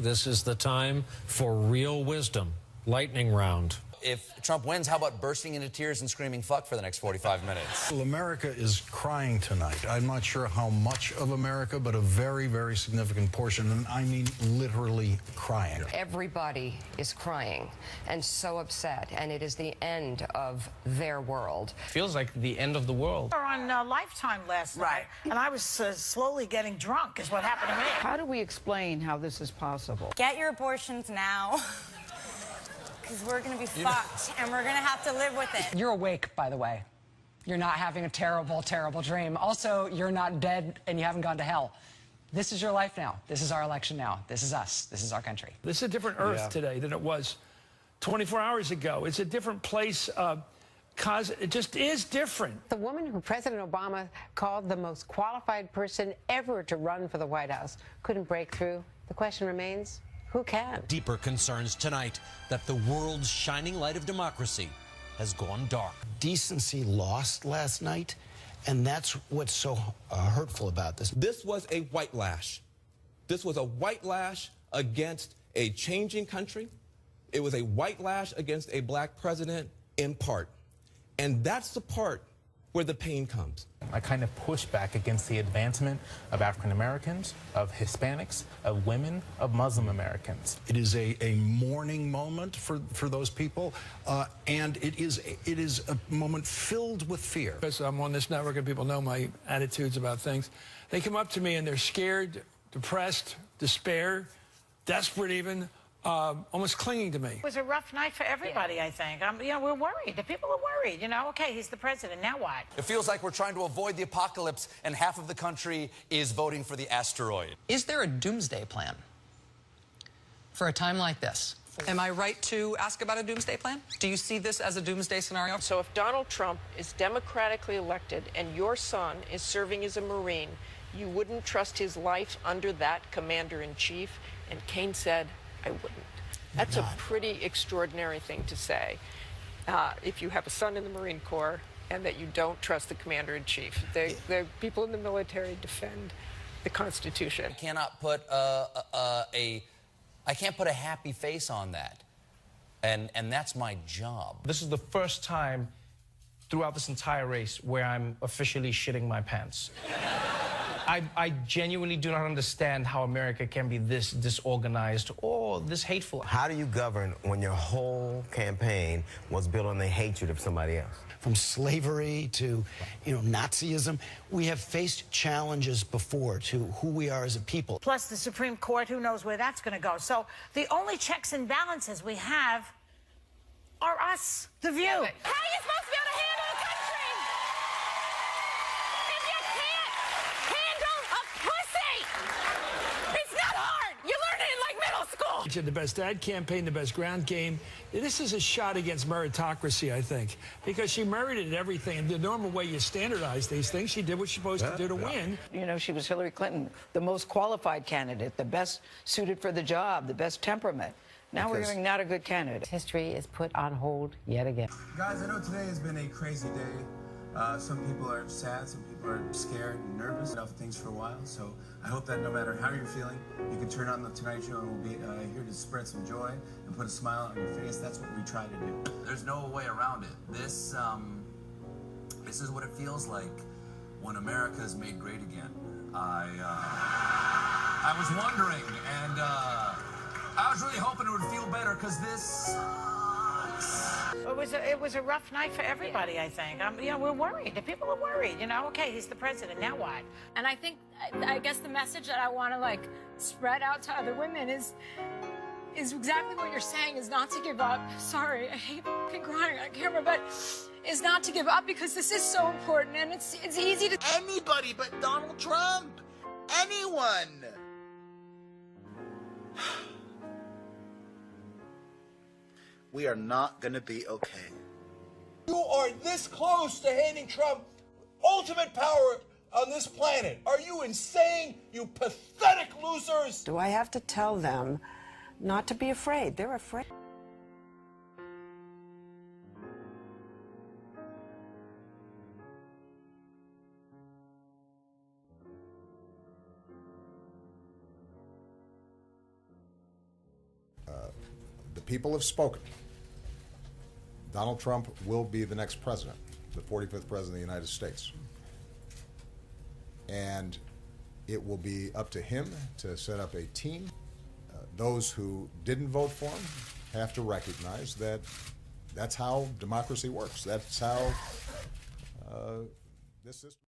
This is the time for real wisdom. Lightning round. If Trump wins, how about bursting into tears and screaming fuck for the next 45 minutes? Well, America is crying tonight. I'm not sure how much of America, but a very, very significant portion, and I mean literally crying. Everybody is crying and so upset, and it is the end of their world. Feels like the end of the world. We were on Lifetime last night, and I was slowly getting drunk is what happened to me. How do we explain how this is possible? Get your abortions now. Because we're going to be fucked, and we're going to have to live with it. You're awake, by the way. You're not having a terrible, terrible dream. Also, you're not dead and you haven't gone to hell. This is your life now. This is our election now. This is us. This is our country. This is a different Earth today than it was 24 hours ago. It's a different place. It just is different. The woman who President Obama called the most qualified person ever to run for the White House couldn't break through. The question remains, who can? Deeper concerns tonight that the world's shining light of democracy has gone dark. Decency lost last night, and that's what's so hurtful about this. This was a white lash. This was a white lash against a changing country. It was a white lash against a black president in part. And that's the part where the pain comes. I kind of push back against the advancement of African Americans, of Hispanics, of women, of Muslim Americans. It is a mourning moment for those people, and it is a moment filled with fear. Because I'm on this network and people know my attitudes about things. They come up to me and they're scared, depressed, despair, desperate even, almost clinging to me. It was a rough night for everybody, I think. We're worried. The people are worried. Okay, he's the president. Now what? It feels like we're trying to avoid the apocalypse, and half of the country is voting for the asteroid. Is there a doomsday plan for a time like this? Am I right to ask about a doomsday plan? Do you see this as a doomsday scenario? So if Donald Trump is democratically elected and your son is serving as a Marine, you wouldn't trust his life under that commander-in-chief? And Kane said, I wouldn't. That's a pretty extraordinary thing to say if you have a son in the Marine Corps and that you don't trust the commander-in-chief. The people in the military defend the Constitution. I cannot put I can't put a happy face on that, and that's my job. This is the first time throughout this entire race where I'm officially shitting my pants. I genuinely do not understand how America can be this disorganized or this hateful. How do you govern when your whole campaign was built on the hatred of somebody else? From slavery to, Nazism, we have faced challenges before to who we are as a people. Plus the Supreme Court, who knows where that's going to go. So the only checks and balances we have are us, the view. How are you supposed to be able to handle a country if you can't handle a pussy? It's not hard. You learn it in like middle school. She had the best ad campaign, the best ground game. This is a shot against meritocracy, I think, because she merited everything. And the normal way you standardize these things, she did what she's supposed to do to win. She was Hillary Clinton, the most qualified candidate, the best suited for the job, the best temperament. Now we're hearing not a good candidate. History is put on hold yet again. Guys, I know today has been a crazy day. Some people are sad, some people are scared and nervous about things for a while. So I hope that no matter how you're feeling, you can turn on the Tonight Show and we'll be here to spread some joy and put a smile on your face. That's what we try to do. There's no way around it. This is what it feels like when America is made great again. I was wondering, and I was really hoping it would feel better, because this It was a rough night for everybody, I think. You know, we're worried. The people are worried. You know, okay, he's the president. Now what? And I think, I guess the message that I want to like spread out to other women is exactly what you're saying, is not to give up. Sorry, I hate fucking crying on camera, but is not to give up, because this is so important, and it's easy to... Anybody but Donald Trump. Anyone. We are not going to be okay. You are this close to handing Trump ultimate power on this planet. Are you insane, you pathetic losers? Do I have to tell them not to be afraid? They're afraid. The people have spoken. Donald Trump will be the next president, the 45th president of the United States. And it will be up to him to set up a team. Those who didn't vote for him have to recognize that that's how democracy works. That's how this system...